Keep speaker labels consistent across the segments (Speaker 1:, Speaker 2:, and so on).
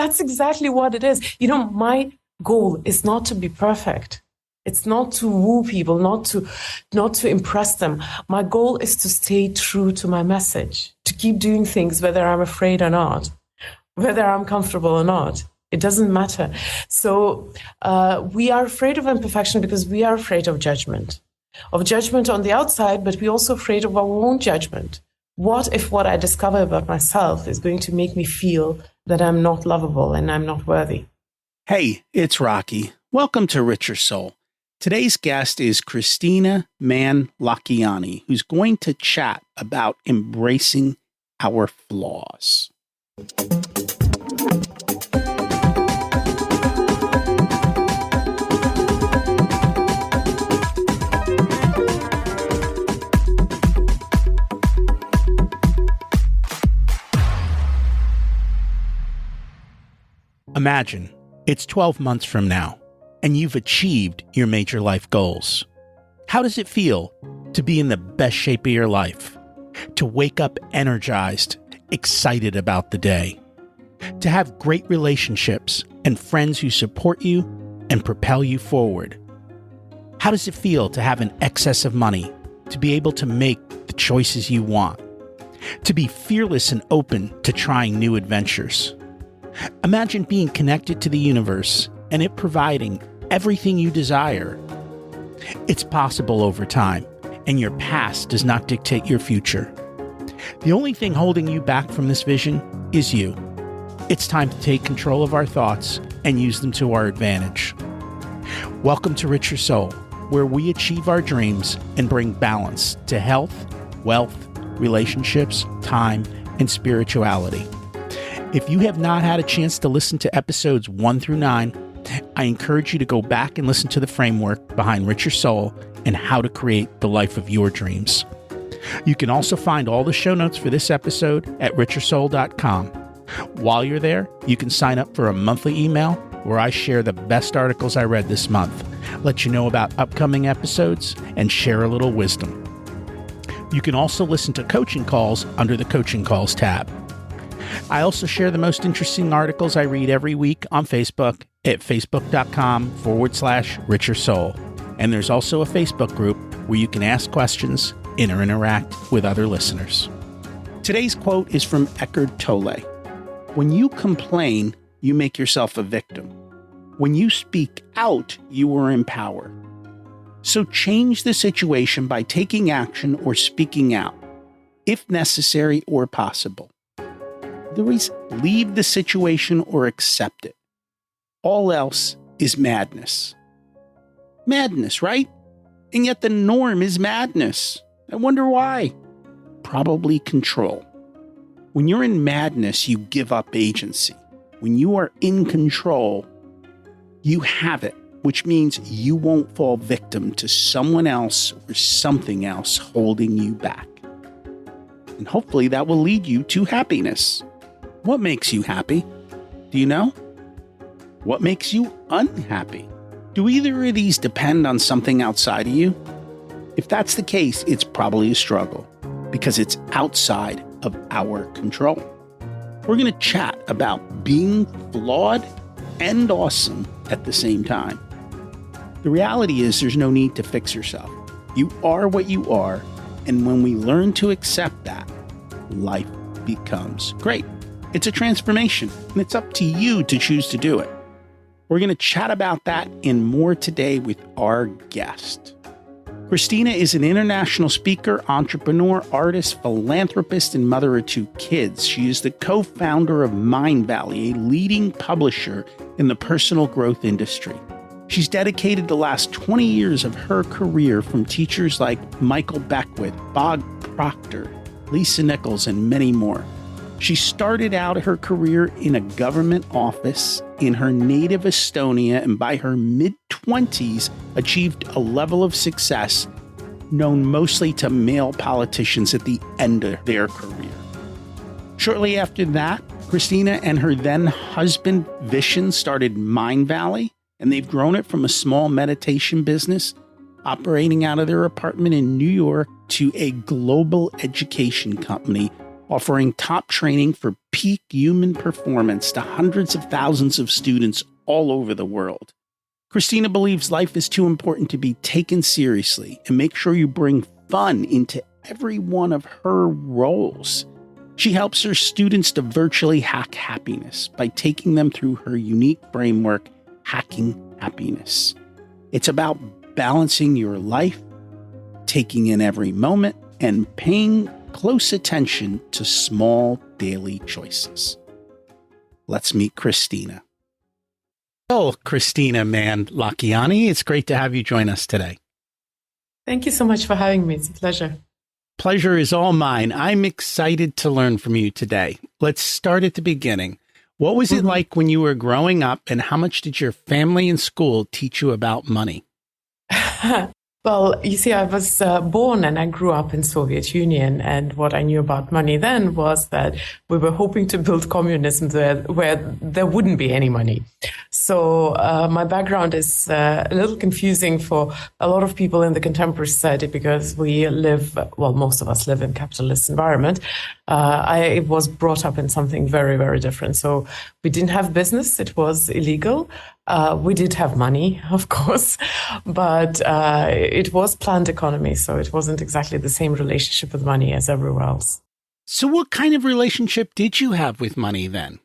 Speaker 1: that's exactly what it is. My goal is not to be perfect. It's not to woo people, not to impress them. My goal is to stay true to my message, to keep doing things whether I'm afraid or not, whether I'm comfortable or not. It doesn't matter. So we are afraid of imperfection because we are afraid of judgment on the outside, but we're also afraid of our own judgment. What if what I discover about myself is going to make me feel that I'm not lovable and I'm not worthy?
Speaker 2: Hey, it's Rocky. Welcome to Richer Soul. Today's guest is Kristina Mand-Lakhiani, who's going to chat about embracing our flaws. Imagine it's 12 months from now, and you've achieved your major life goals. How does it feel to be in the best shape of your life? To wake up energized, excited about the day? To have great relationships and friends who support you and propel you forward? How does it feel to have an excess of money, to be able to make the choices you want? To be fearless and open to trying new adventures? Imagine being connected to the universe and it providing everything you desire. It's possible over time, and your past does not dictate your future. The only thing holding you back from this vision is you. It's time to take control of our thoughts and use them to our advantage. Welcome to Richer Soul, where we achieve our dreams and bring balance to health, wealth, relationships, time, and spirituality. If you have not had a chance to listen to episodes 1 through 9, I encourage you to go back and listen to the framework behind Richer Soul and how to create the life of your dreams. You can also find all the show notes for this episode at richersoul.com. While you're there, you can sign up for a monthly email where I share the best articles I read this month, let you know about upcoming episodes, and share a little wisdom. You can also listen to coaching calls under the Coaching Calls tab. I also share the most interesting articles I read every week on Facebook at facebook.com/Richer Soul. And there's also a Facebook group where you can ask questions and interact with other listeners. Today's quote is from Eckhart Tolle. When you complain, you make yourself a victim. When you speak out, you are in power. So change the situation by taking action or speaking out, if necessary or possible. Otherwise, leave the situation or accept it. All else is madness. Madness, right? And yet the norm is madness. I wonder why. Probably control. When you're in madness, you give up agency. When you are in control, you have it, which means you won't fall victim to someone else or something else holding you back. And hopefully that will lead you to happiness. What makes you happy? Do you know? What makes you unhappy? Do either of these depend on something outside of you? If that's the case, it's probably a struggle because it's outside of our control. We're going to chat about being flawed and awesome at the same time. The reality is there's no need to fix yourself. You are what you are, and when we learn to accept that, life becomes great. It's a transformation, and it's up to you to choose to do it. We're going to chat about that and more today with our guest. Kristina is an international speaker, entrepreneur, artist, philanthropist, and mother of 2 kids. She is the co-founder of Mindvalley, a leading publisher in the personal growth industry. She's dedicated the last 20 years of her career from teachers like Michael Beckwith, Proctor, Nichols, and many more. She started out her career in a government office in her native Estonia, and by her mid-20s achieved a level of success known mostly to male politicians at the end of their career. Shortly after that, Kristina and her then husband Vishen started Mindvalley, and they've grown it from a small meditation business operating out of their apartment in New York to a global education company offering top training for peak human performance to hundreds of thousands of students all over the world. Kristina believes life is too important to be taken seriously, and make sure you bring fun into every one of her roles. She helps her students to virtually hack happiness by taking them through her unique framework, Hacking Happiness. It's about balancing your life, taking in every moment, and paying close attention to small daily choices. Let's meet Kristina. Oh, Kristina Mand-Lakhiani, it's great to have you join us today.
Speaker 1: Thank you so much for having me. It's a pleasure.
Speaker 2: Pleasure is all mine. I'm excited to learn from you today. Let's start at the beginning. What was it like when you were growing up, and how much did your family and school teach you about money?
Speaker 1: Well, you see, I was born and I grew up in Soviet Union, and what I knew about money then was that we were hoping to build communism where there wouldn't be any money. So my background is a little confusing for a lot of people in the contemporary society because we live, well, most of us live in capitalist environment. I was brought up in something very, very different. So we didn't have business. It was illegal. We did have money, of course, but it was planned economy. So it wasn't exactly the same relationship with money as everywhere else.
Speaker 2: So what kind of relationship did you have with money then?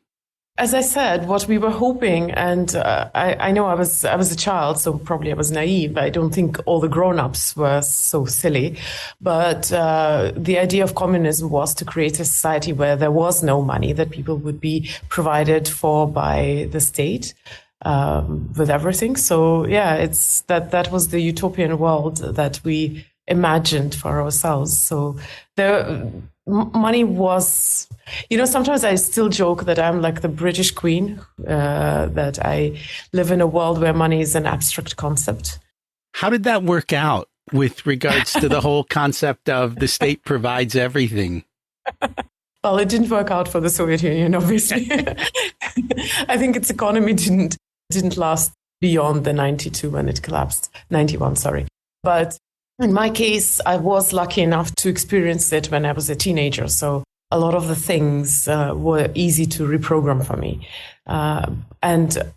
Speaker 1: As I said, what we were hoping, and I know I was a child, so probably I was naive. I don't think all the grown-ups were so silly. But the idea of communism was to create a society where there was no money, that people would be provided for by the state with everything. So, yeah, it's that was the utopian world that we imagined for ourselves. So money was, sometimes I still joke that I'm like the British Queen, that I live in a world where money is an abstract concept.
Speaker 2: How did that work out with regards to the whole concept of the state provides everything?
Speaker 1: Well, it didn't work out for the Soviet Union, obviously. I think its economy didn't last beyond the 92 when it collapsed, 91, sorry. But in my case, I was lucky enough to experience it when I was a teenager. So a lot of the things were easy to reprogram for me. And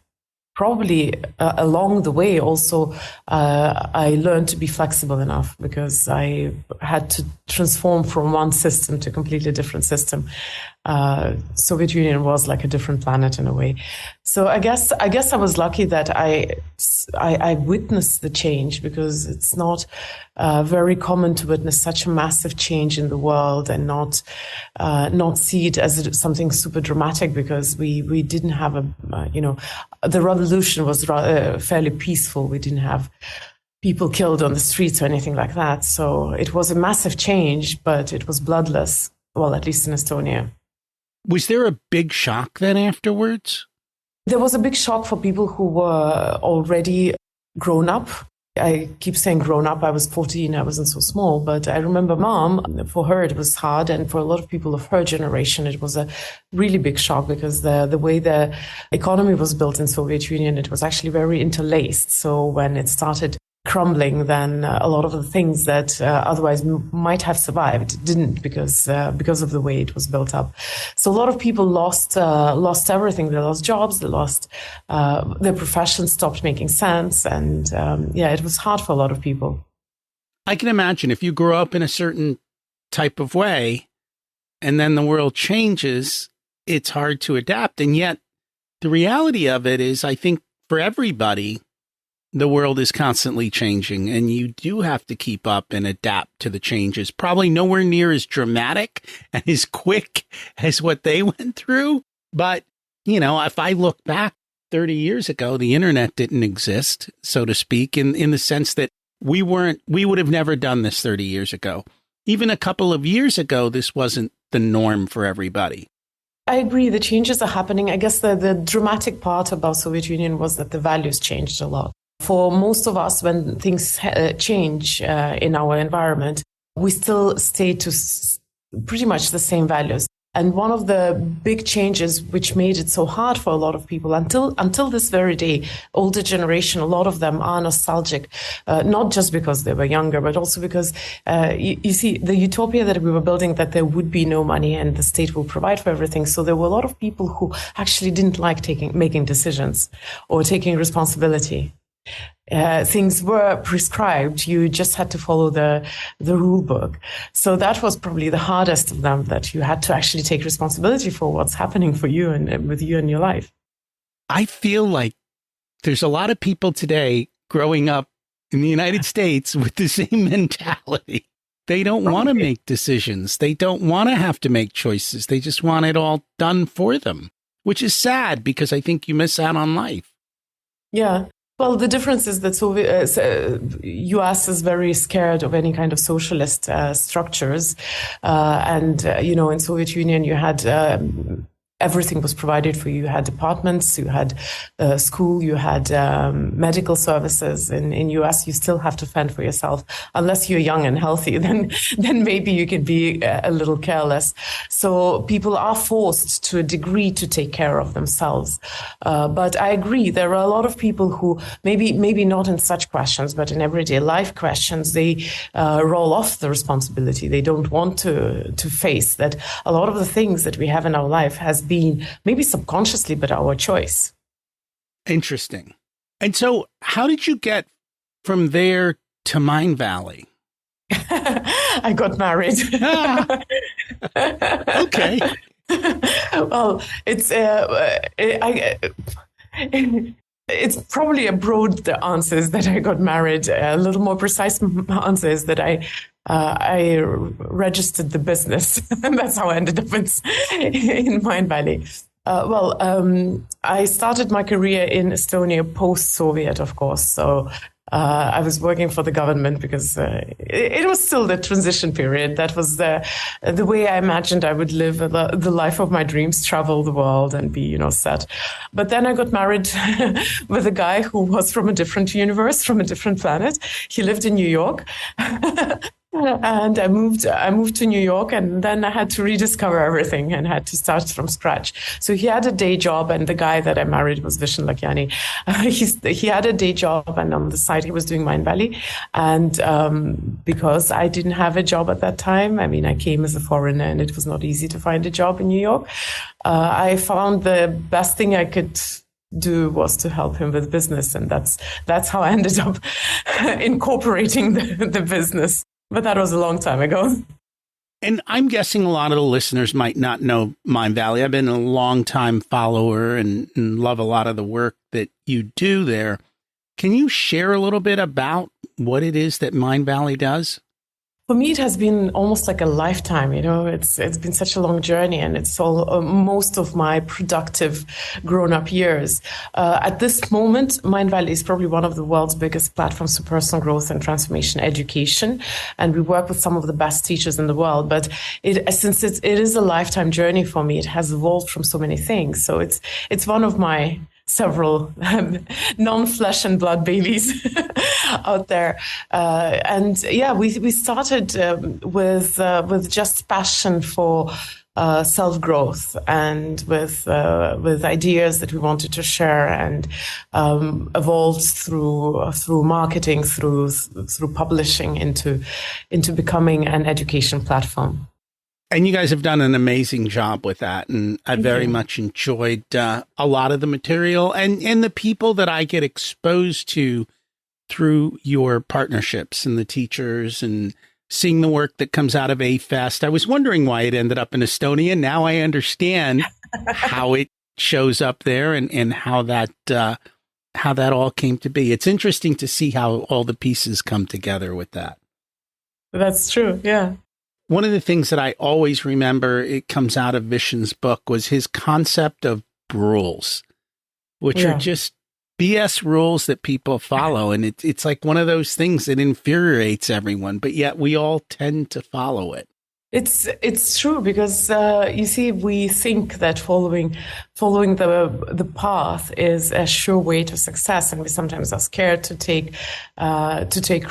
Speaker 1: probably along the way also, I learned to be flexible enough because I had to transform from one system to a completely different system. Soviet Union was like a different planet in a way. So I guess I was lucky that I witnessed the change, because it's not very common to witness such a massive change in the world and not see it as something super dramatic, because we didn't have the revolution was fairly peaceful. We didn't have people killed on the streets or anything like that. So it was a massive change, but it was bloodless. Well, at least in Estonia.
Speaker 2: Was there a big shock then afterwards?
Speaker 1: There was a big shock for people who were already grown up. I keep saying grown up. I was 14. I wasn't so small. But I remember Mom, for her, it was hard. And for a lot of people of her generation, it was a really big shock, because the way the economy was built in Soviet Union, it was actually very interlaced. So when it started crumbling, then a lot of the things that otherwise might have survived didn't, because of the way it was built up. So a lot of people lost everything. They lost jobs. They lost their professions, stopped making sense, and it was hard for a lot of people.
Speaker 2: I can imagine if you grow up in a certain type of way, and then the world changes, it's hard to adapt. And yet, the reality of it is, I think for everybody, the world is constantly changing, and you do have to keep up and adapt to the changes. Probably nowhere near as dramatic and as quick as what they went through. But, if I look back 30 years ago, the internet didn't exist, so to speak, in the sense that we would have never done this 30 years ago. Even a couple of years ago, this wasn't the norm for everybody.
Speaker 1: I agree. The changes are happening. I guess the dramatic part about Soviet Union was that the values changed a lot. For most of us, when things change in our environment, we still stay to pretty much the same values. And one of the big changes which made it so hard for a lot of people until this very day, older generation, a lot of them are nostalgic, not just because they were younger, but also because you see the utopia that we were building, that there would be no money and the state will provide for everything. So there were a lot of people who actually didn't like making decisions or taking responsibility. Things were prescribed. You just had to follow the rule book. So that was probably the hardest of them, that you had to actually take responsibility for what's happening for you and with you in your life.
Speaker 2: I feel like there's a lot of people today growing up in the United States with the same mentality. They don't want to make decisions. They don't want to have to make choices. They just want it all done for them, which is sad because I think you miss out on life.
Speaker 1: Yeah. Well, the difference is that U.S. is very scared of any kind of socialist structures. In Soviet Union, you had everything was provided for you. You had apartments, you had school, you had medical services. In US, you still have to fend for yourself. Unless you're young and healthy, then maybe you can be a little careless. So people are forced to a degree to take care of themselves. But I agree, there are a lot of people who maybe not in such questions, but in everyday life questions, they roll off the responsibility. They don't want to face that a lot of the things that we have in our life has been maybe subconsciously, but our choice.
Speaker 2: Interesting. And so how did you get from there to Mindvalley?
Speaker 1: I got married.
Speaker 2: Okay.
Speaker 1: Well, it's probably a broad answer is that I got married. A little more precise answer is that I registered the business, and that's how I ended up in Mindvalley. I started my career in Estonia post-Soviet, of course. So I was working for the government because it was still the transition period. That was the way I imagined I would live the life of my dreams, travel the world and be, set. But then I got married with a guy who was from a different universe, from a different planet. He lived in New York. And I moved to New York, and then I had to rediscover everything and had to start from scratch. So he had a day job, and the guy that I married was Vishen Lakhiani. He had a day job, and on the side he was doing Mindvalley. And because I didn't have a job at that time, I came as a foreigner, and it was not easy to find a job in New York. I found the best thing I could do was to help him with business, and that's how I ended up incorporating the business. But that was a long time ago.
Speaker 2: And I'm guessing a lot of the listeners might not know Mindvalley. I've been a long-time follower and love a lot of the work that you do there. Can you share a little bit about what it is that Mindvalley does?
Speaker 1: For me, it has been almost like a lifetime. It's been such a long journey, and it's all most of my productive grown-up years. At this moment, Mindvalley is probably one of the world's biggest platforms for personal growth and transformation education, and we work with some of the best teachers in the world. But since it is a lifetime journey for me, it has evolved from so many things. So it's one of my several non-flesh and blood babies out there. We started with just passion for self-growth and with ideas that we wanted to share, and evolved through marketing, through publishing into becoming an education platform.
Speaker 2: And you guys have done an amazing job with that. And I very much enjoyed a lot of the material and the people that I get exposed to through your partnerships and the teachers and seeing the work that comes out of A-Fest. I was wondering why it ended up in Estonia. Now I understand how it shows up there and how that all came to be. It's interesting to see how all the pieces come together with that.
Speaker 1: That's true. Yeah.
Speaker 2: One of the things that I always remember, it comes out of Vishen's book, was his concept of rules, which are just BS rules that people follow. And it's like one of those things that infuriates everyone, but yet we all tend to follow it.
Speaker 1: It's true because you see, we think that following the path is a sure way to success, and we sometimes are scared to take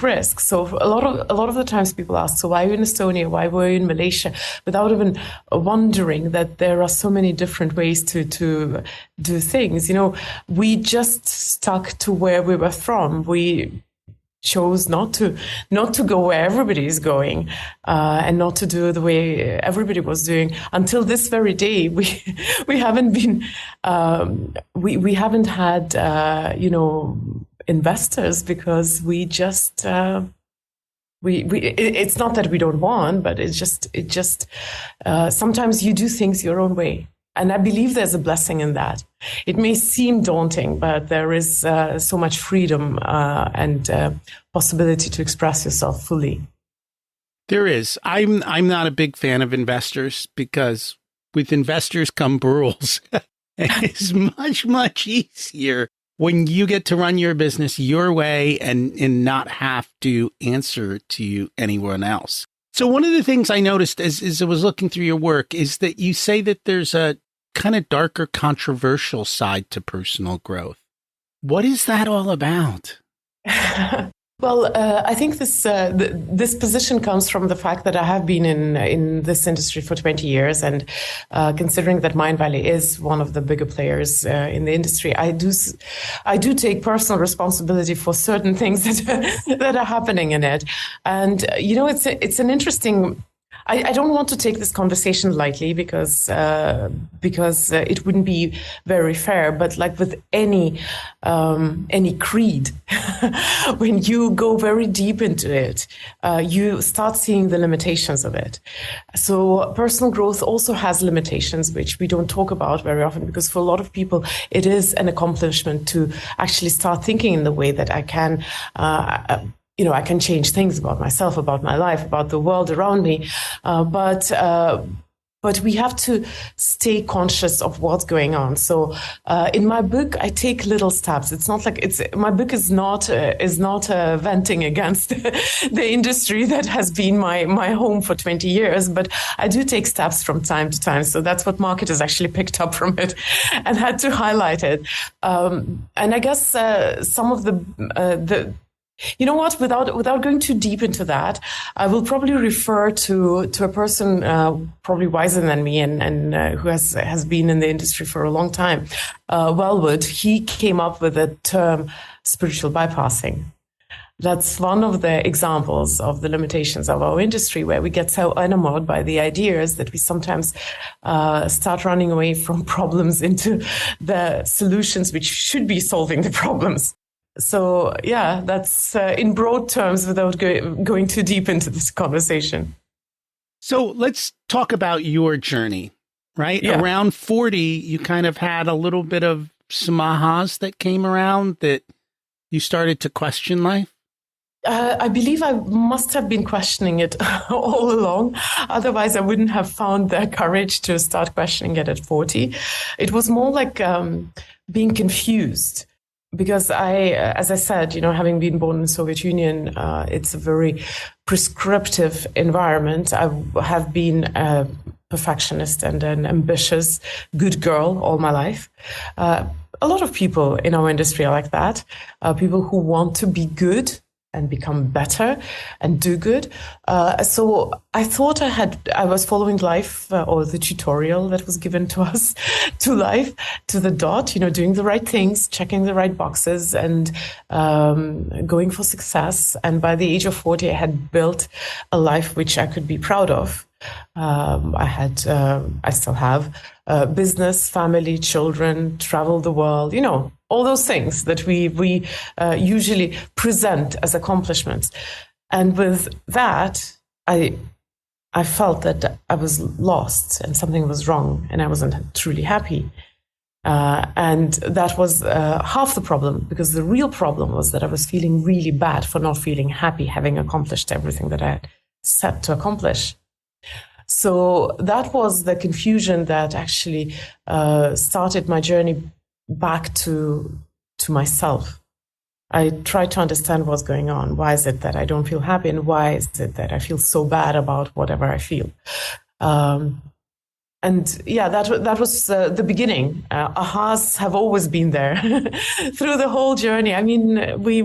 Speaker 1: risks. So a lot of the times people ask, so why are you in Estonia? Why were you in Malaysia? Without even wondering that there are so many different ways to do things. We just stuck to where we were from. We chose not to go where everybody is going, and not to do the way everybody was doing. Until this very day, we haven't been we haven't had investors because we just it's not that we don't want, but it just sometimes you do things your own way. And I believe there's a blessing in that. It may seem daunting, but there is so much freedom and possibility to express yourself fully.
Speaker 2: There is. I'm not a big fan of investors because with investors come rules. It's much easier when you get to run your business your way and not have to answer to anyone else. So one of the things I noticed as I was looking through your work is that you say that there's a kind of darker, controversial side to personal growth. What is that all about?
Speaker 1: Well, I think this position comes from the fact that I have been in this industry for 20 years, and considering that Mindvalley is one of the bigger players in the industry, I do take personal responsibility for certain things that are happening in it, and it's an interesting. I don't want to take this conversation lightly because it wouldn't be very fair. But like with any creed, when you go very deep into it, you start seeing the limitations of it. So personal growth also has limitations, which we don't talk about very often, because for a lot of people, it is an accomplishment to actually start thinking in the way that I can. I can change things about myself, about my life, about the world around me. But we have to stay conscious of what's going on. So in my book, I take little steps. It's not like my book is not venting against the industry that has been my home for 20 years. But I do take steps from time to time. So that's what marketers actually picked up from it and had to highlight it. And I guess some of the you know what? Without going too deep into that, I will probably refer to a person probably wiser than me and who has been in the industry for a long time. Wellwood, he came up with the term spiritual bypassing. That's one of the examples of the limitations of our industry, where we get so enamored by the ideas that we sometimes start running away from problems into the solutions which should be solving the problems. So, yeah, that's in broad terms without going too deep into this conversation.
Speaker 2: So let's talk about your journey, right? Yeah. Around 40, you kind of had a little bit of some ahas that came around that you started to question life.
Speaker 1: I believe I must have been questioning it all along. Otherwise, I wouldn't have found the courage to start questioning it at 40. It was more like being confused. Because as I said, having been born in the Soviet Union, it's a very prescriptive environment. I have been a perfectionist and an ambitious, good girl all my life. A lot of people in our industry are like that. People who want to be good and become better and do good. So I thought I was following life or the tutorial that was given to us to life to the dot, doing the right things, checking the right boxes and going for success. And by the age of 40, I had built a life which I could be proud of. I still have business, family, children, travel the world, all those things that we usually present as accomplishments. And with that, I felt that I was lost and something was wrong and I wasn't truly happy. And that was half the problem, because the real problem was that I was feeling really bad for not feeling happy, having accomplished everything that I had set to accomplish. So that was the confusion that actually started my journey back to myself. I try to understand what's going on. Why is it that I don't feel happy? And why is it that I feel so bad about whatever I feel? And yeah, that was the beginning. Ahas have always been there through the whole journey. I mean, we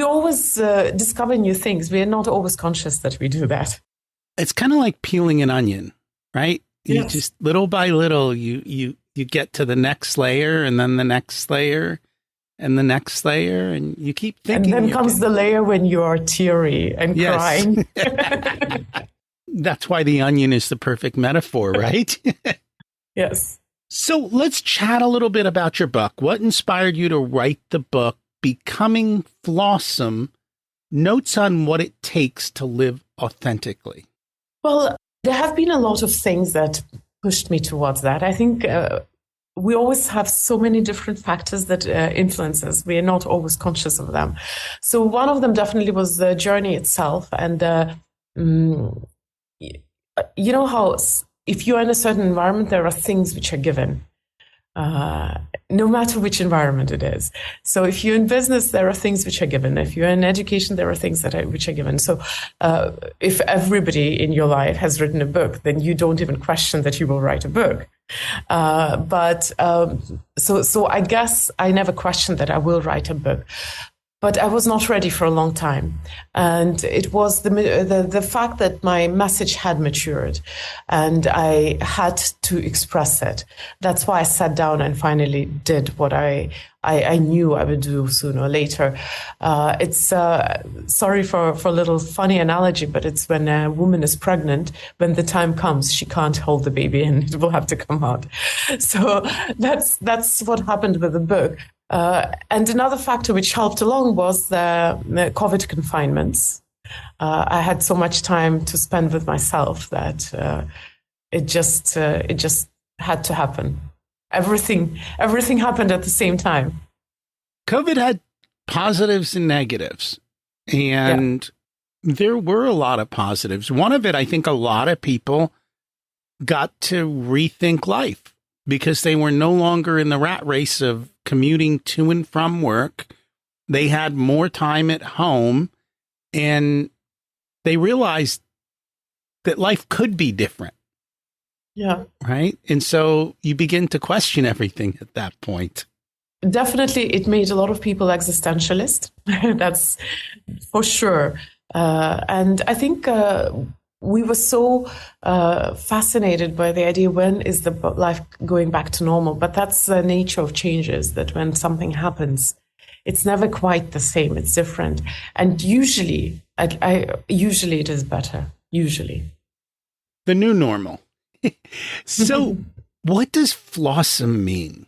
Speaker 1: always discover new things. We are not always conscious that we do that.
Speaker 2: It's kind of like peeling an onion, right? You
Speaker 1: Yes.
Speaker 2: just little by little, you get to the next layer, and then the next layer, and the next layer, and you keep thinking.
Speaker 1: And then comes the layer when you are teary and crying.
Speaker 2: That's why the onion is the perfect metaphor, right?
Speaker 1: Yes.
Speaker 2: So let's chat a little bit about your book. What inspired you to write the book, Becoming Flawesome, Notes on What It Takes to Live Authentically?
Speaker 1: Well, there have been a lot of things that pushed me towards that. I think we always have so many different factors that influence us. We are not always conscious of them. So one of them definitely was the journey itself. And you know how if you're in a certain environment, there are things which are given, no matter which environment it is. So if you're in business, there are things which are given. If you're in education, there are things which are given. So if everybody in your life has written a book, then you don't even question that you will write a book. So I guess I never questioned that I will write a book. But I was not ready for a long time. And it was the fact that my message had matured and I had to express it. That's why I sat down and finally did what I knew I would do sooner or later. It's sorry for a little funny analogy, but it's when a woman is pregnant, when the time comes, she can't hold the baby and it will have to come out. So that's what happened with the book. And another factor which helped along was the COVID confinements. I had so much time to spend with myself that it just had to happen. Everything happened at the same time.
Speaker 2: COVID had positives and negatives, and there were a lot of positives. One of it, I think a lot of people got to rethink life because they were no longer in the rat race of commuting to and from work. They had more time at home, and they realized that life could be different.
Speaker 1: Yeah.
Speaker 2: Right. And so you begin to question everything at that point.
Speaker 1: Definitely, it made a lot of people existentialist. That's for sure. And I think we were so fascinated by the idea, when is the life going back to normal? But that's the nature of changes, that when something happens, it's never quite the same. It's different. And usually it is better. Usually.
Speaker 2: The new normal. So what does Flawesome mean?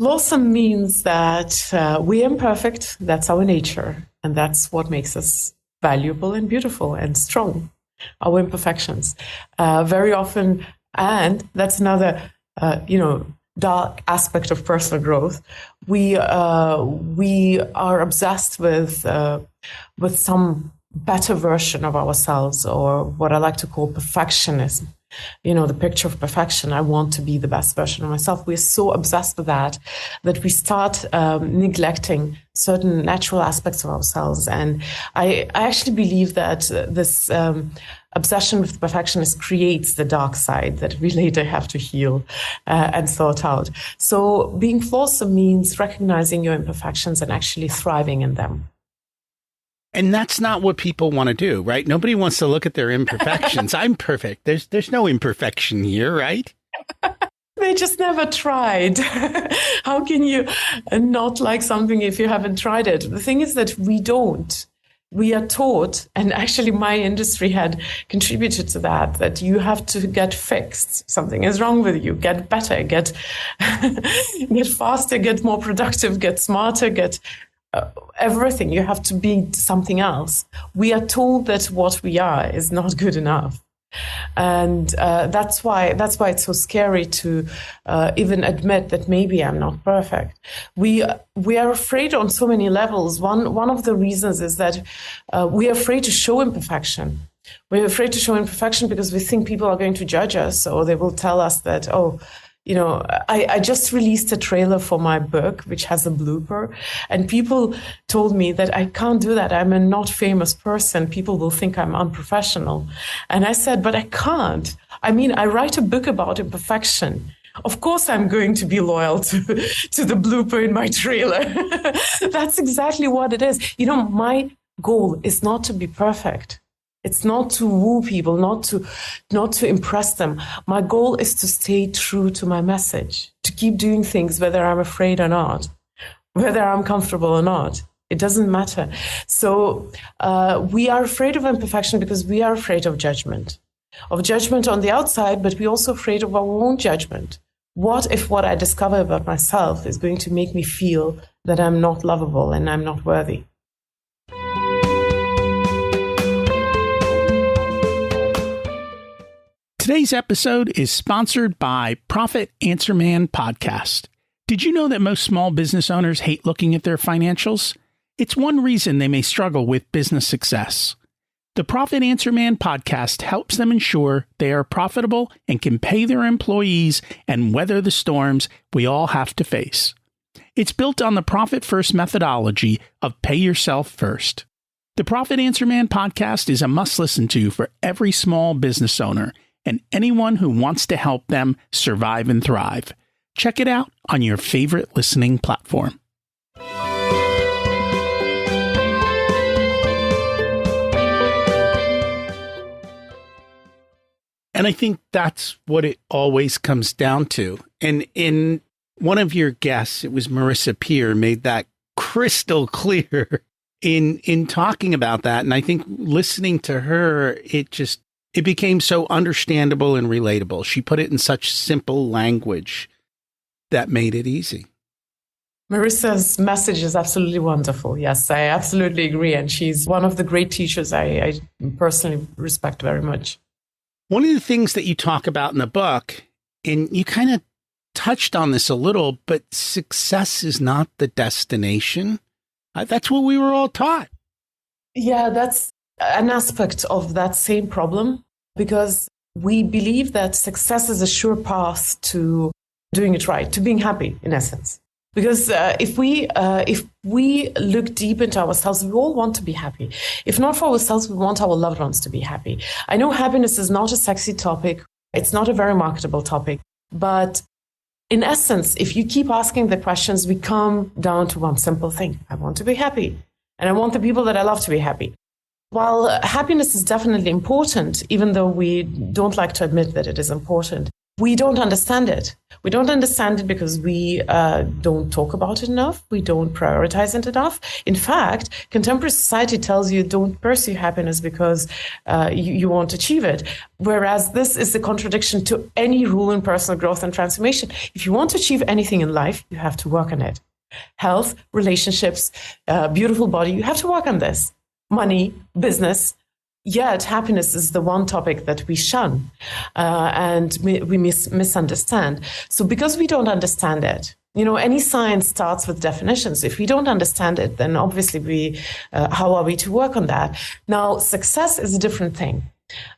Speaker 1: Flawesome means that we're imperfect. That's our nature. And that's what makes us valuable and beautiful and strong. Our imperfections. Very often, and that's another, dark aspect of personal growth. We are obsessed with some better version of ourselves, or what I like to call perfectionism. The picture of perfection. I want to be the best version of myself. We're so obsessed with that we start neglecting certain natural aspects of ourselves. And I actually believe that this obsession with perfectionist creates the dark side that we later have to heal and sort out. So being flawesome means recognizing your imperfections and actually thriving in them.
Speaker 2: And that's not what people want to do, right? Nobody wants to look at their imperfections. I'm perfect. There's no imperfection here, right?
Speaker 1: They just never tried. How can you not like something if you haven't tried it? The thing is that we don't. We are taught, and actually my industry had contributed to that you have to get fixed. Something is wrong with you. Get better, get faster, get more productive, get smarter, get everything. You have to be something else. We are told that what we are is not good enough. And that's why it's so scary to even admit that maybe I'm not perfect. We are afraid on so many levels. One of the reasons is that we are afraid to show imperfection. We're afraid to show imperfection because we think people are going to judge us, or they will tell us that, oh, I just released a trailer for my book, which has a blooper, and people told me that I can't do that. I'm a not famous person. People will think I'm unprofessional. And I said, but I can't. I mean, I write a book about imperfection. Of course, I'm going to be loyal to the blooper in my trailer. That's exactly what it is. My goal is not to be perfect. It's not to woo people, not to impress them. My goal is to stay true to my message, to keep doing things whether I'm afraid or not, whether I'm comfortable or not. It doesn't matter. So we are afraid of imperfection because we are afraid of judgment on the outside, but we're also afraid of our own judgment. What if what I discover about myself is going to make me feel that I'm not lovable and I'm not worthy?
Speaker 2: Today's episode is sponsored by Profit Answer Man podcast. Did you know that most small business owners hate looking at their financials? It's one reason they may struggle with business success. The Profit Answer Man podcast helps them ensure they are profitable and can pay their employees and weather the storms we all have to face. It's built on the Profit First methodology of pay yourself first. The Profit Answer Man podcast is a must listen to for every small business owner and anyone who wants to help them survive and thrive. Check it out on your favorite listening platform. And I think that's what it always comes down to. And in one of your guests, it was Marissa Peer, made that crystal clear in talking about that. And I think listening to her, it became so understandable and relatable. She put it in such simple language that made it easy.
Speaker 1: Marissa's message is absolutely wonderful. Yes, I absolutely agree. And she's one of the great teachers I personally respect very much.
Speaker 2: One of the things that you talk about in the book, and you kind of touched on this a little, but success is not the destination. That's what we were all taught.
Speaker 1: Yeah, that's an aspect of that same problem, because we believe that success is a sure path to doing it right, to being happy, in essence. Because if we look deep into ourselves, we all want to be happy. If not for ourselves, we want our loved ones to be happy. I know happiness is not a sexy topic. It's not a very marketable topic. But in essence, if you keep asking the questions, we come down to one simple thing. I want to be happy. And I want the people that I love to be happy. While happiness is definitely important, even though we don't like to admit that it is important, we don't understand it. We don't understand it because we don't talk about it enough. We don't prioritize it enough. In fact, contemporary society tells you don't pursue happiness because you won't achieve it. Whereas this is the contradiction to any rule in personal growth and transformation. If you want to achieve anything in life, you have to work on it. Health, relationships, beautiful body, you have to work on this. Money, business. Yet happiness is the one topic that we shun and we misunderstand. So because we don't understand it, any science starts with definitions. If we don't understand it, then obviously how are we to work on that? Now, success is a different thing.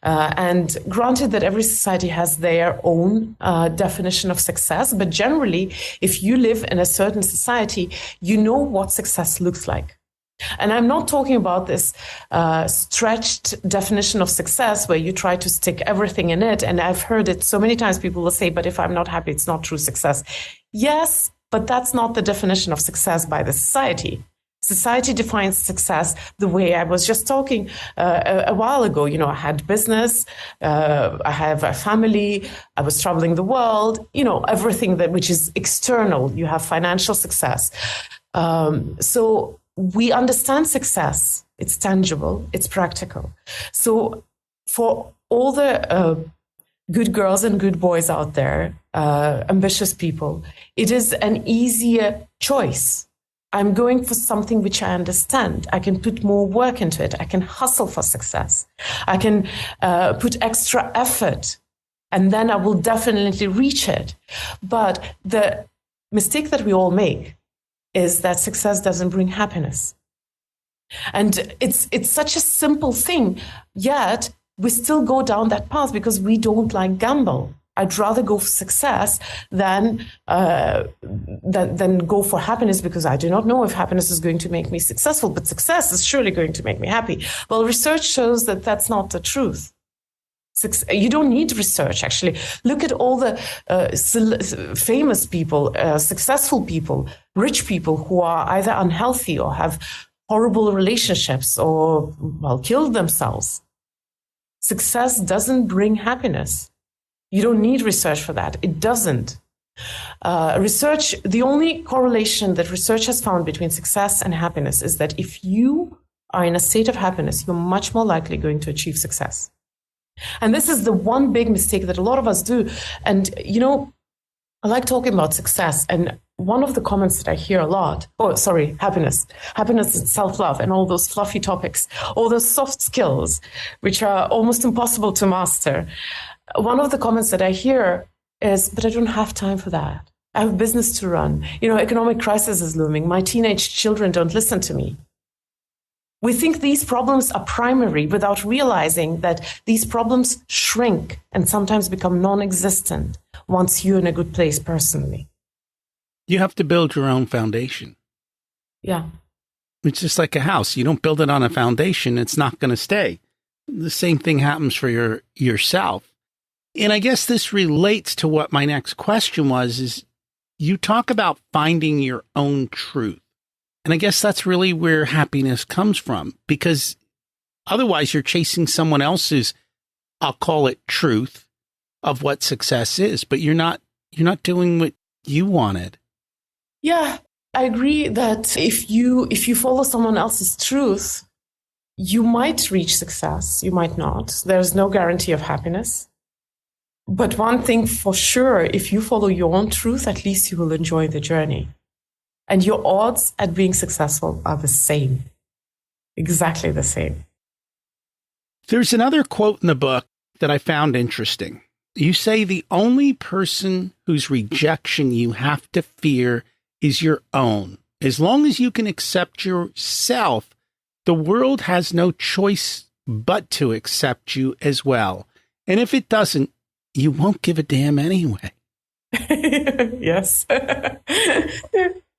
Speaker 1: And granted that every society has their own definition of success, but generally, if you live in a certain society, you know what success looks like. And I'm not talking about this stretched definition of success where you try to stick everything in it. And I've heard it so many times, people will say, but if I'm not happy, it's not true success. Yes, but that's not the definition of success by the society. Society defines success the way I was just talking a while ago. I had business, I have a family, I was traveling the world, everything which is external. You have financial success. So we understand success. It's tangible. It's practical. So for all the good girls and good boys out there, ambitious people, it is an easier choice. I'm going for something which I understand. I can put more work into it. I can hustle for success. I can put extra effort, and then I will definitely reach it. But the mistake that we all make is that success doesn't bring happiness. And it's such a simple thing, yet we still go down that path because we don't like gamble. I'd rather go for success than go for happiness, because I do not know if happiness is going to make me successful, but success is surely going to make me happy. Well, research shows that that's not the truth. You don't need research, actually. Look at all the famous people, successful people, rich people who are either unhealthy or have horrible relationships or, well, killed themselves. Success doesn't bring happiness. You don't need research for that. It doesn't. Research, the only correlation that research has found between success and happiness is that if you are in a state of happiness, you're much more likely going to achieve success. And this is the one big mistake that a lot of us do. And, you know, I like talking about success. And one of the comments that I hear a lot, happiness and self-love and all those fluffy topics, all those soft skills, which are almost impossible to master. One of the comments that I hear is, but I don't have time for that. I have business to run. You know, economic crisis is looming. My teenage children don't listen to me. We think these problems are primary without realizing that these problems shrink and sometimes become non-existent once you're in a good place personally.
Speaker 2: You have to build your own foundation.
Speaker 1: Yeah.
Speaker 2: It's just like a house. You don't build it on a foundation, it's not going to stay. The same thing happens for yourself. And I guess this relates to what my next question was, is you talk about finding your own truth. And I guess that's really where happiness comes from, because otherwise you're chasing someone else's, I'll call it truth, of what success is, but you're not doing what you wanted.
Speaker 1: Yeah, I agree that if you follow someone else's truth, you might reach success, you might not. There's no guarantee of happiness. But one thing for sure, if you follow your own truth, at least you will enjoy the journey. And your odds at being successful are the same, exactly the same.
Speaker 2: There's another quote in the book that I found interesting. You say the only person whose rejection you have to fear is your own. As long as you can accept yourself, the world has no choice but to accept you as well. And if it doesn't, you won't give a damn anyway.
Speaker 1: Yes.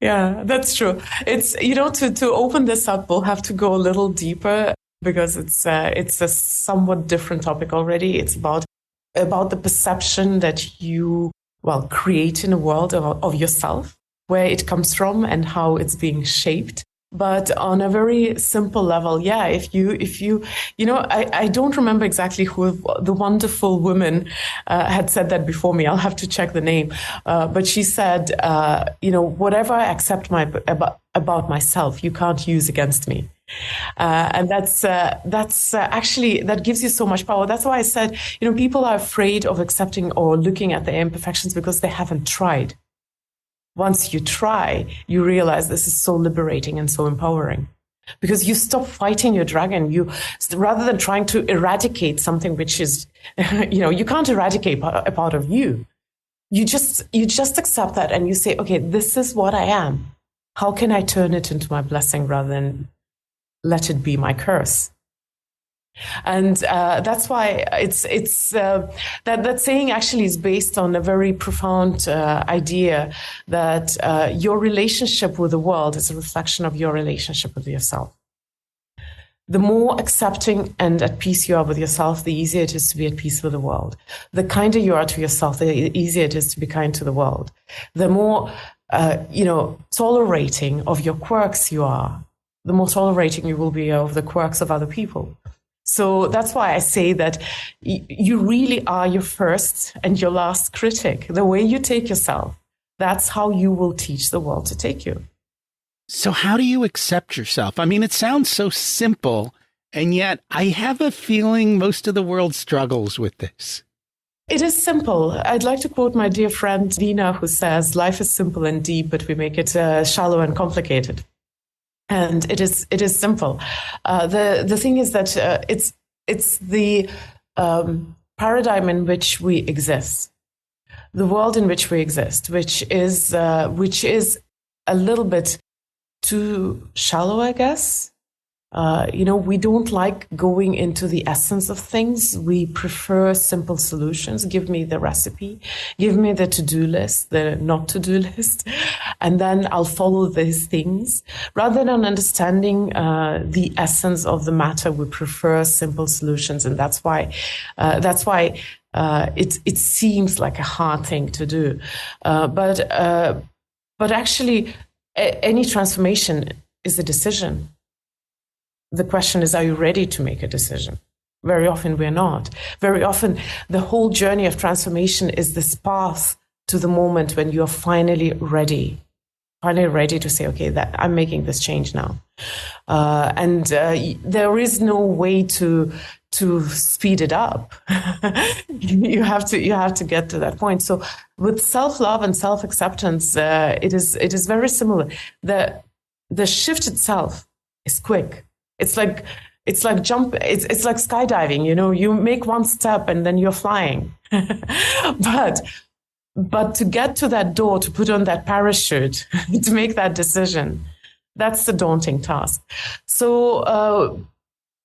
Speaker 1: Yeah, that's true. It's, you know, to open this up, we'll have to go a little deeper because it's a somewhat different topic already. It's about the perception that you, well, create in a world of yourself, where it comes from and how it's being shaped. But on a very simple level, yeah, if you know, I don't remember exactly who the wonderful woman had said that before me. I'll have to check the name. But she said, you know, whatever I accept about myself, you can't use against me. And that's actually, that gives you so much power. That's why I said, you know, people are afraid of accepting or looking at their imperfections because they haven't tried. Once you try, you realize this is so liberating and so empowering, because you stop fighting your dragon. You, rather than trying to eradicate something which is, you know, you can't eradicate a part of you. You just accept that and you say, okay, this is what I am. How can I turn it into my blessing rather than let it be my curse? And that's why that saying actually is based on a very profound idea that your relationship with the world is a reflection of your relationship with yourself. The more accepting and at peace you are with yourself, the easier it is to be at peace with the world. The kinder you are to yourself, the easier it is to be kind to the world. The more you know, tolerating of your quirks you are, the more tolerating you will be of the quirks of other people. So that's why I say that you really are your first and your last critic. The way you take yourself, that's how you will teach the world to take you.
Speaker 2: So how do you accept yourself? I mean, it sounds so simple, and yet I have a feeling most of the world struggles with this.
Speaker 1: It is simple. I'd like to quote my dear friend Dina, who says, life is simple and deep, but we make it shallow and complicated. And it is simple. The thing is that it's the paradigm in which we exist, the world in which we exist, which is a little bit too shallow, I guess. We don't like going into the essence of things. We prefer simple solutions. Give me the recipe, give me the to-do list, the not to-do list, and then I'll follow these things. Rather than understanding the essence of the matter, we prefer simple solutions, and that's why it seems like a hard thing to do. But actually, any transformation is a decision. The question is, are you ready to make a decision? Very often we're not. Very often the whole journey of transformation is this path to the moment when you're finally ready to say, okay, that I'm making this change now. And there is no way to speed it up. you have to get to that point. So with self-love and self-acceptance, it is very similar. The shift itself is quick. It's like skydiving, you make one step and then you're flying. But to get to that door, to put on that parachute, to make that decision, that's the daunting task. So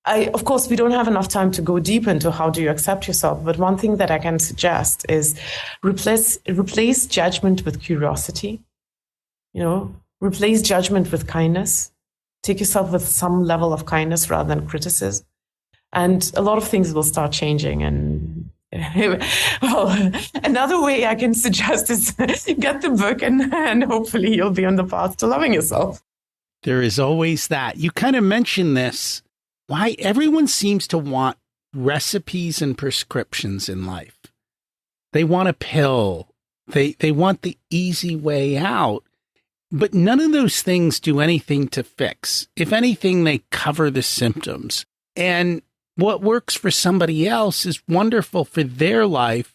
Speaker 1: of course, we don't have enough time to go deep into how do you accept yourself. But one thing that I can suggest is replace judgment with curiosity. Replace judgment with kindness. Take yourself with some level of kindness rather than criticism. And a lot of things will start changing. And well, another way I can suggest is get the book and hopefully you'll be on the path to loving yourself.
Speaker 2: There is always that. You kind of mentioned this. Why everyone seems to want recipes and prescriptions in life. They want a pill. They want the easy way out. But none of those things do anything to fix. If anything, they cover the symptoms. And what works for somebody else is wonderful for their life,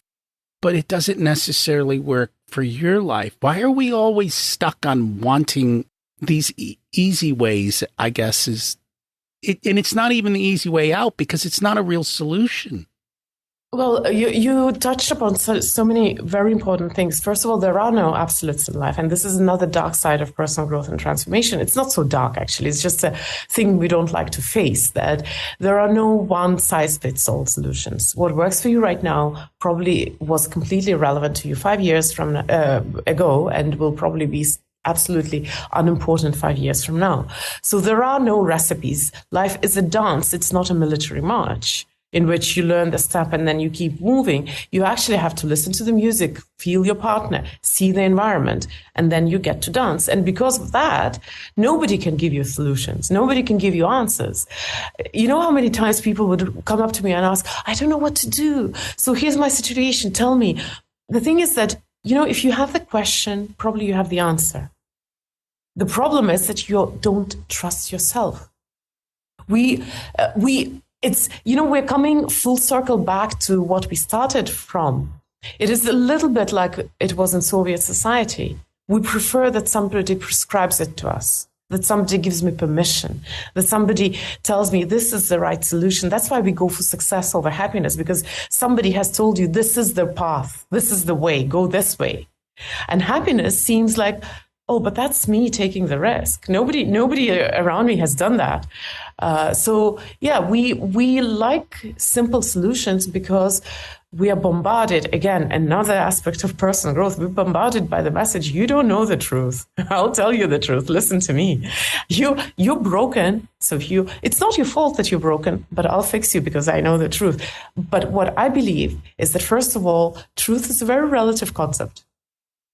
Speaker 2: but it doesn't necessarily work for your life. Why are we always stuck on wanting these easy ways, I guess, and it's not even the easy way out because it's not a real solution.
Speaker 1: Well, you touched upon so many very important things. First of all, there are no absolutes in life. And this is another dark side of personal growth and transformation. It's not so dark, actually. It's just a thing we don't like to face, that there are no one-size-fits-all solutions. What works for you right now probably was completely relevant to you 5 years from ago and will probably be absolutely unimportant 5 years from now. So there are no recipes. Life is a dance. It's not a military march in which you learn the step and then you keep moving. You actually have to listen to the music, feel your partner, see the environment, and then you get to dance. And because of that, nobody can give you solutions. Nobody can give you answers. You know how many times people would come up to me and ask, I don't know what to do. So here's my situation. Tell me. The thing is that, if you have the question, probably you have the answer. The problem is that you don't trust yourself. We're coming full circle back to what we started from. It is a little bit like it was in Soviet society. We prefer that somebody prescribes it to us, that somebody gives me permission, that somebody tells me this is the right solution. That's why we go for success over happiness, because somebody has told you this is the path, this is the way, go this way. And happiness seems like, oh, but that's me taking the risk. Nobody around me has done that. We like simple solutions because we are bombarded. Again, another aspect of personal growth. We're bombarded by the message, you don't know the truth. I'll tell you the truth. Listen to me. You're broken. So it's not your fault that you're broken, but I'll fix you because I know the truth. But what I believe is that, first of all, truth is a very relative concept.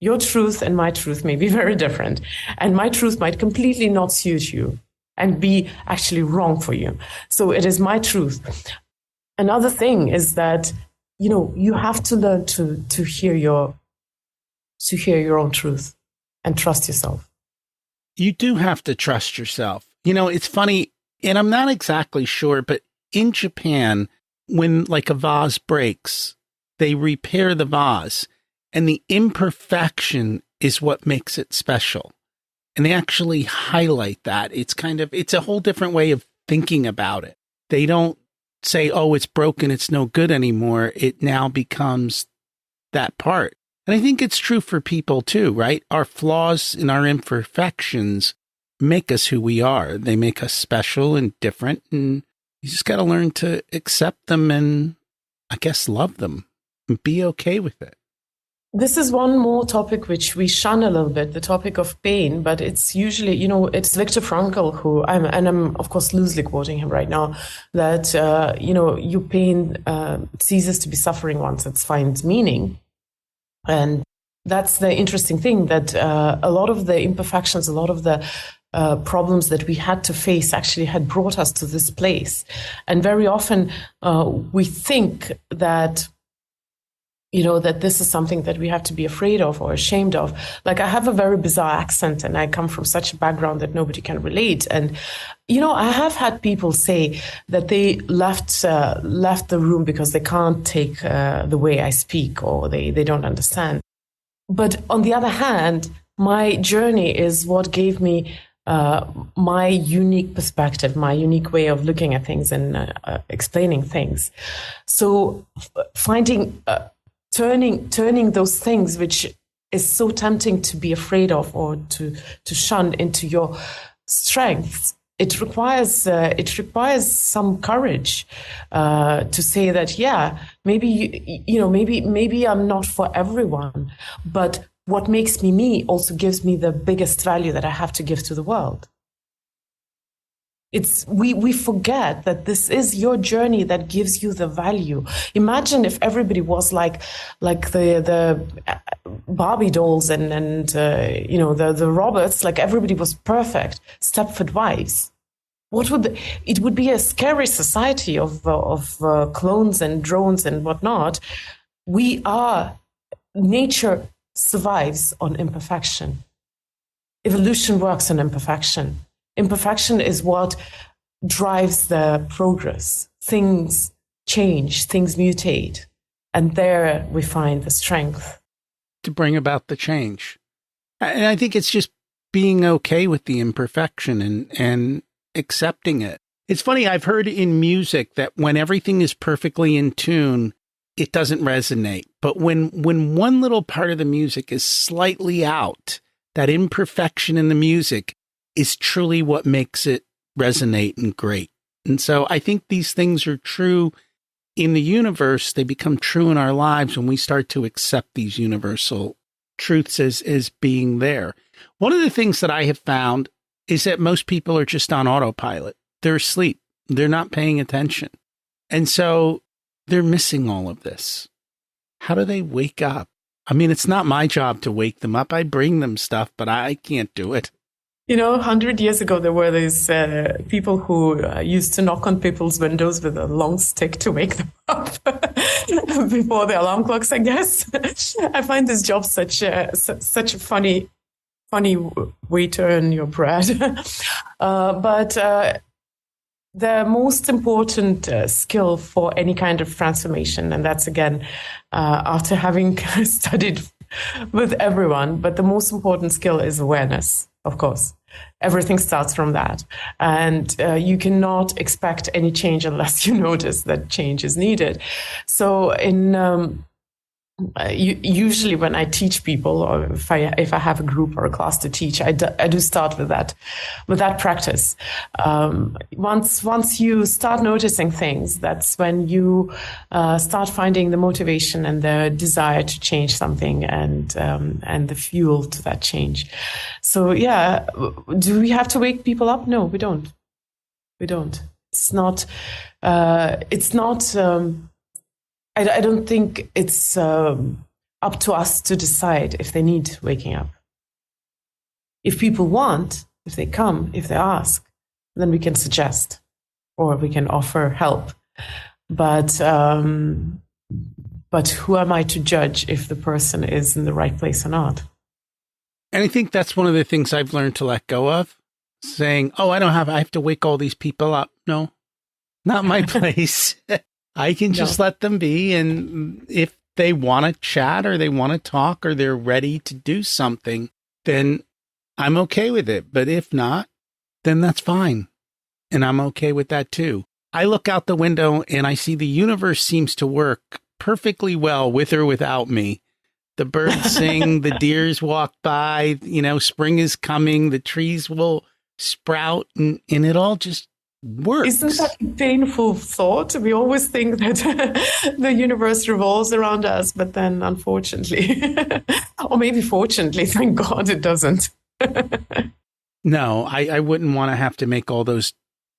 Speaker 1: Your truth and my truth may be very different. And my truth might completely not suit you and be actually wrong for you. So it is my truth. Another thing is that, you have to learn to hear your own truth and trust yourself.
Speaker 2: You do have to trust yourself. It's funny, and I'm not exactly sure, but in Japan, when like a vase breaks, they repair the vase. And the imperfection is what makes it special. And they actually highlight that. It's a whole different way of thinking about it. They don't say, oh, it's broken, it's no good anymore. It now becomes that part. And I think it's true for people too, right? Our flaws and our imperfections make us who we are. They make us special and different, and you just got to learn to accept them and, I guess, love them and be okay with it.
Speaker 1: This is one more topic which we shun a little bit, the topic of pain, but it's usually, it's Viktor Frankl who, I'm of course loosely quoting him right now, that, your pain ceases to be suffering once it finds meaning. And that's the interesting thing, that a lot of the imperfections, a lot of the problems that we had to face actually had brought us to this place. And very often we think that that this is something that we have to be afraid of or ashamed of. Like, I have a very bizarre accent and I come from such a background that nobody can relate. And, I have had people say that they left the room because they can't take the way I speak, or they don't understand. But on the other hand, my journey is what gave me my unique perspective, my unique way of looking at things and explaining things. So finding... turning those things which is so tempting to be afraid of or to shun into your strengths, it requires some courage to say that, maybe I'm not for everyone, but what makes me also gives me the biggest value that I have to give to the world. We forget that this is your journey that gives you the value. Imagine if everybody was like the Barbie dolls and the robots, like everybody was perfect, Stepford wives. It would be a scary society of clones and drones and whatnot. Nature survives on imperfection. Evolution works on imperfection. Imperfection is what drives the progress. Things change, things mutate, and there we find the strength
Speaker 2: to bring about the change. And I think it's just being okay with the imperfection and accepting it. It's funny, I've heard in music that when everything is perfectly in tune, it doesn't resonate. But when one little part of the music is slightly out, that imperfection in the music is truly what makes it resonate and great. And so I think these things are true in the universe. They become true in our lives when we start to accept these universal truths as being there. One of the things that I have found is that most people are just on autopilot. They're asleep. They're not paying attention. And so they're missing all of this. How do they wake up? I mean, it's not my job to wake them up. I bring them stuff, but I can't do it.
Speaker 1: 100 years ago, there were these people who used to knock on people's windows with a long stick to wake them up before the alarm clocks, I guess. I find this job such a funny way to earn your bread. But the most important skill for any kind of transformation, and that's, again, after having studied with everyone, but the most important skill is awareness, of course. Everything starts from that. And you cannot expect any change unless you notice that change is needed. So usually when I teach people, or if I have a group or a class to teach, I do start with that practice. Once you start noticing things, that's when you start finding the motivation and the desire to change something and the fuel to that change. So do we have to wake people up? No, we don't. We don't. It's not. I don't think it's up to us to decide if they need waking up. If people want, if they come, if they ask, then we can suggest or we can offer help. But who am I to judge if the person is in the right place or not?
Speaker 2: And I think that's one of the things I've learned to let go of, saying, I have to wake all these people up. No, not my place. I can just let them be. And if they want to chat or they want to talk or they're ready to do something, then I'm okay with it. But if not, then that's fine. And I'm okay with that too. I look out the window and I see the universe seems to work perfectly well with or without me. The birds sing, the deers walk by, spring is coming, the trees will sprout and it all just works.
Speaker 1: Isn't that a painful thought? We always think that the universe revolves around us, but then unfortunately, or maybe fortunately, thank God it doesn't.
Speaker 2: No, I wouldn't want to have to make all those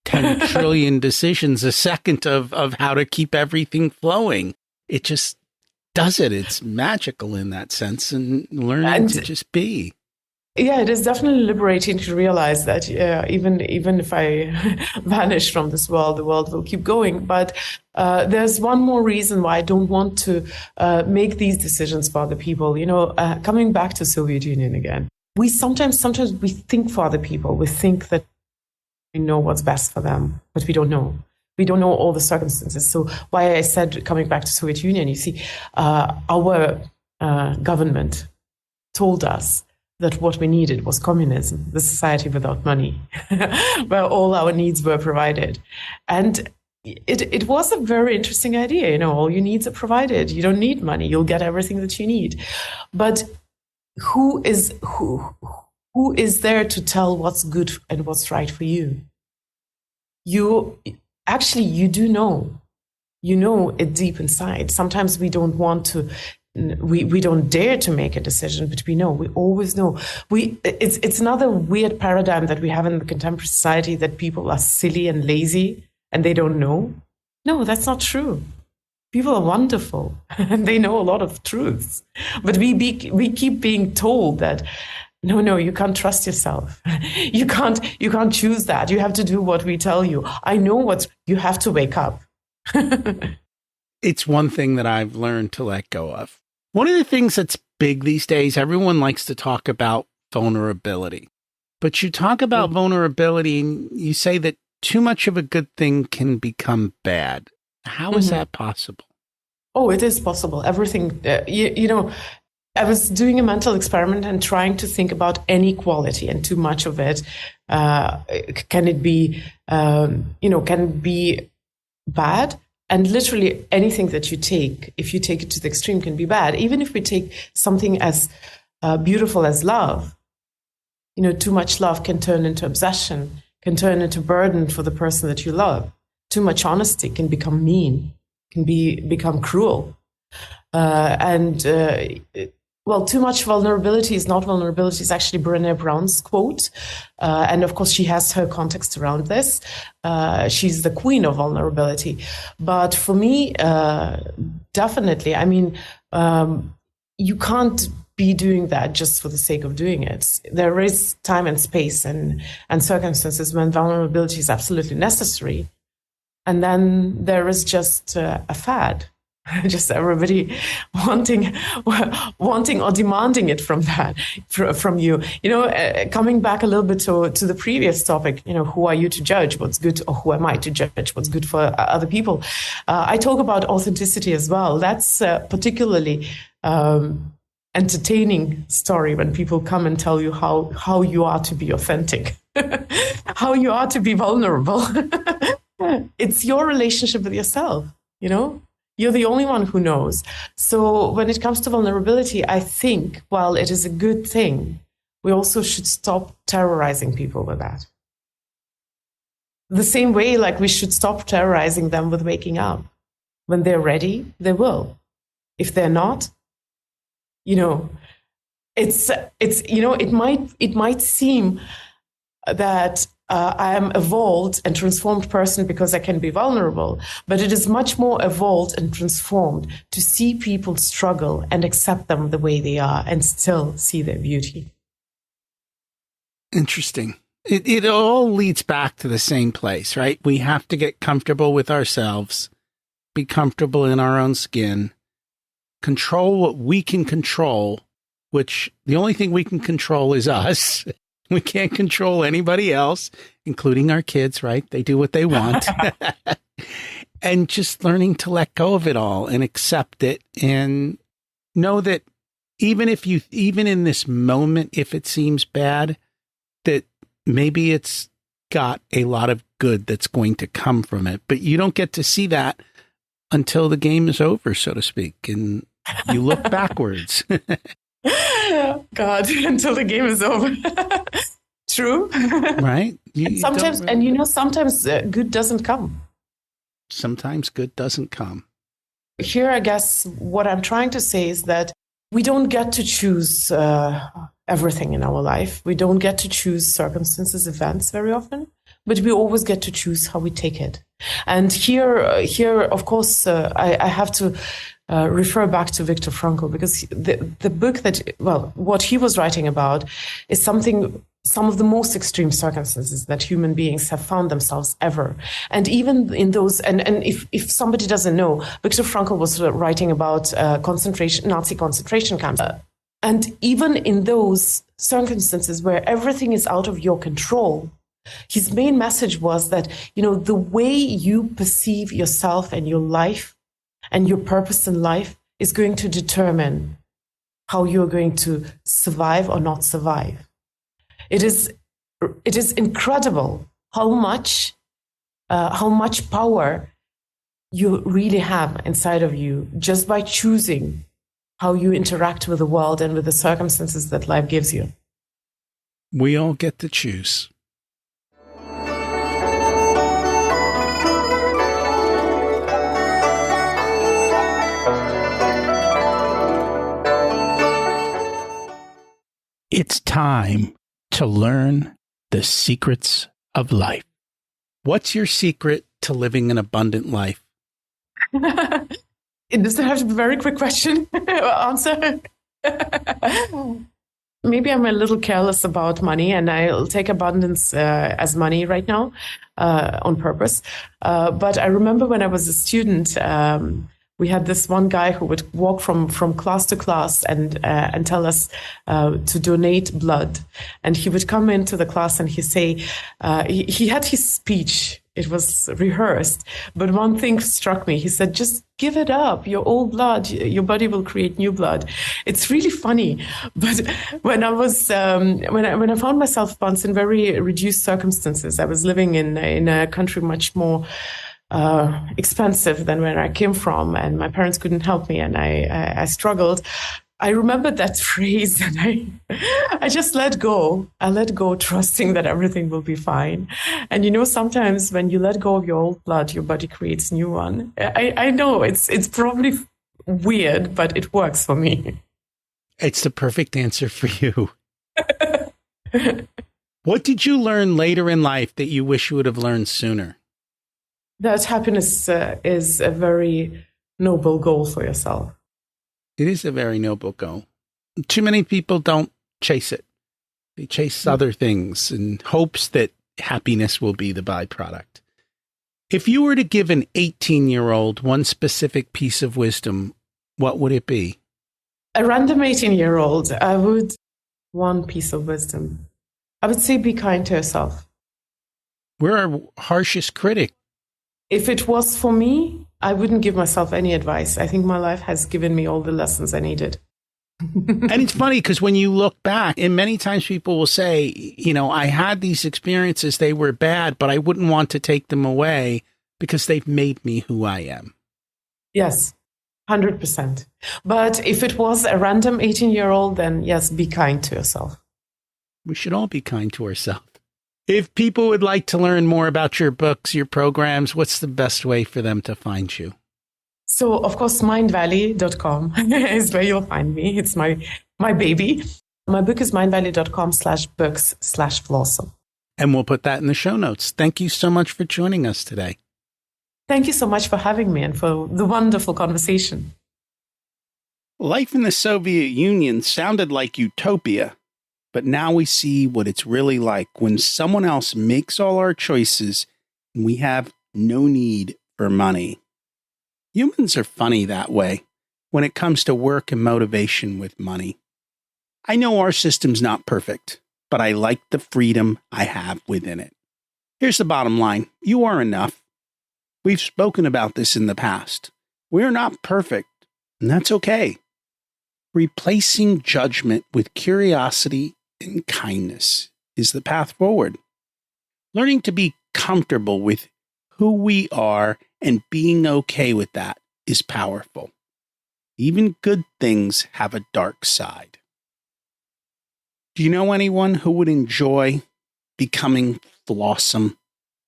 Speaker 2: 10 trillion decisions a second of how to keep everything flowing. It just does it. It's magical in that sense, and learning to just be.
Speaker 1: Yeah, it is definitely liberating to realize that even if I vanish from this world, the world will keep going. But there's one more reason why I don't want to make these decisions for other people. Coming back to Soviet Union again, we sometimes we think for other people. We think that we know what's best for them, but we don't know. We don't know all the circumstances. So why I said coming back to Soviet Union, you see, our government told us that what we needed was communism, the society without money, where all our needs were provided. And it was a very interesting idea. All your needs are provided. You don't need money. You'll get everything that you need. But who is there to tell what's good and what's right for you? You do know. You know it deep inside. Sometimes we don't want to. We don't dare to make a decision, but we know. We always know. It's another weird paradigm that we have in the contemporary society, that people are silly and lazy and they don't know. No, that's not true. People are wonderful and they know a lot of truths. But we keep being told that no, you can't trust yourself. You can't choose that. You have to do what we tell you. I know you have to wake up.
Speaker 2: It's one thing that I've learned to let go of. One of the things that's big these days, everyone likes to talk about vulnerability. But you talk about vulnerability and you say that too much of a good thing can become bad. How is that possible?
Speaker 1: Oh, it is possible. Everything, I was doing a mental experiment and trying to think about inequality, and too much of it. Can it be bad? And literally anything that you take, if you take it to the extreme, can be bad. Even if we take something as beautiful as love, too much love can turn into obsession, can turn into burden for the person that you love. Too much honesty can become mean, can become cruel. Too much vulnerability is not vulnerability. It's actually Brené Brown's quote. And of course, she has her context around this. She's the queen of vulnerability. But for me, definitely, you can't be doing that just for the sake of doing it. There is time and space and circumstances when vulnerability is absolutely necessary. And then there is just a fad. Just everybody wanting or demanding it from you. Coming back a little bit to the previous topic, who are you to judge what's good, or who am I to judge what's good for other people? I talk about authenticity as well. That's particularly entertaining story when people come and tell you how you are to be authentic, how you are to be vulnerable. It's your relationship with yourself, You're the only one who knows. So when it comes to vulnerability, I think, while it is a good thing, we also should stop terrorizing people with that. The same way, like we should stop terrorizing them with waking up. When they're ready, they will. If they're not, it might seem that I am evolved and transformed person because I can be vulnerable, but it is much more evolved and transformed to see people struggle and accept them the way they are and still see their beauty.
Speaker 2: Interesting. It all leads back to the same place, right? We have to get comfortable with ourselves, be comfortable in our own skin, control what we can control, which the only thing we can control is us. We can't control anybody else, including our kids, right? They do what they want. And just learning to let go of it all and accept it and know that even in this moment, if it seems bad, that maybe it's got a lot of good that's going to come from it. But you don't get to see that until the game is over, so to speak, and you look backwards.
Speaker 1: God, until the game is over. True.
Speaker 2: Right?
Speaker 1: And sometimes, and you know, sometimes good doesn't come.
Speaker 2: Sometimes good doesn't come.
Speaker 1: Here, I guess what I'm trying to say is that we don't get to choose everything in our life. We don't get to choose circumstances, events very often, but we always get to choose how we take it. And here, of course, I have to refer back to Viktor Frankl, because the book what he was writing about is some of the most extreme circumstances that human beings have found themselves ever. And even in those, and if somebody doesn't know, Viktor Frankl was writing about Nazi concentration camps. And even in those circumstances where everything is out of your control, his main message was that, you know, the way you perceive yourself and your life and your purpose in life is going to determine how you're going to survive or not survive. It is incredible how much power you really have inside of you just by choosing how you interact with the world and with the circumstances that life gives you.
Speaker 2: We all get to choose. It's time to learn the secrets of life. What's your secret to living an abundant life?
Speaker 1: It doesn't have to be a very quick question answer. Maybe I'm a little careless about money, and I'll take abundance as money right now on purpose. But I remember when I was a student, we had this one guy who would walk from class to class and tell us to donate blood. And he would come into the class and he'd say, he had his speech. It was rehearsed. But one thing struck me. He said, just give it up. Your old blood, your body will create new blood. It's really funny. But when I was, when I found myself once in very reduced circumstances, I was living in a country much more expensive than where I came from, and my parents couldn't help me, and I struggled. I remembered that phrase, and I just let go. I let go, trusting that everything will be fine. And you know, sometimes when you let go of your old blood, your body creates new one. I know it's probably weird, but it works for me.
Speaker 2: It's the perfect answer for you. What did you learn later in life that you wish you would have learned sooner?
Speaker 1: That happiness is a very noble goal for yourself.
Speaker 2: It is a very noble goal. Too many people don't chase it. They chase other things in hopes that happiness will be the byproduct. If you were to give an 18-year-old one specific piece of wisdom, what would it be?
Speaker 1: A random 18-year-old, one piece of wisdom. I would say be kind to yourself.
Speaker 2: We're our harshest critic.
Speaker 1: If it was for me, I wouldn't give myself any advice. I think my life has given me all the lessons I needed.
Speaker 2: And it's funny because when you look back, and many times people will say, you know, I had these experiences, they were bad, but I wouldn't want to take them away because they've made me who I am.
Speaker 1: Yes, 100%. But if it was a random 18-year-old, then yes, be kind to yourself.
Speaker 2: We should all be kind to ourselves. If people would like to learn more about your books, your programs, what's the best way for them to find you?
Speaker 1: So, of course, mindvalley.com is where you'll find me. It's my baby. My book is mindvalley.com/books/Flawesome.
Speaker 2: And we'll put that in the show notes. Thank you so much for joining us today.
Speaker 1: Thank you so much for having me and for the wonderful conversation.
Speaker 2: Life in the Soviet Union sounded like utopia. But now we see what it's really like when someone else makes all our choices and we have no need for money. Humans are funny that way when it comes to work and motivation with money. I know our system's not perfect, but I like the freedom I have within it. Here's the bottom line. You are enough. We've spoken about this in the past. We're not perfect, and that's okay. Replacing judgment with curiosity and kindness is the path forward. Learning to be comfortable with who we are and being okay with that is powerful. Even good things have a dark side. Do you know anyone who would enjoy becoming Flawesome.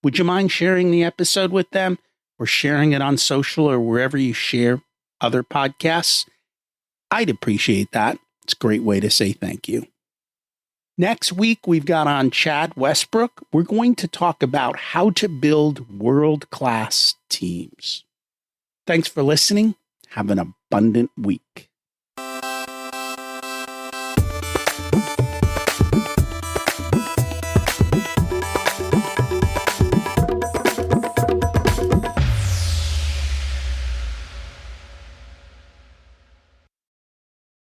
Speaker 2: Would you mind sharing the episode with them or sharing it on social or wherever you share other podcasts? I'd appreciate that. It's a great way to say thank you. Next week, we've got on Chad Westbrook. We're going to talk about how to build world-class teams. Thanks for listening. Have an abundant week.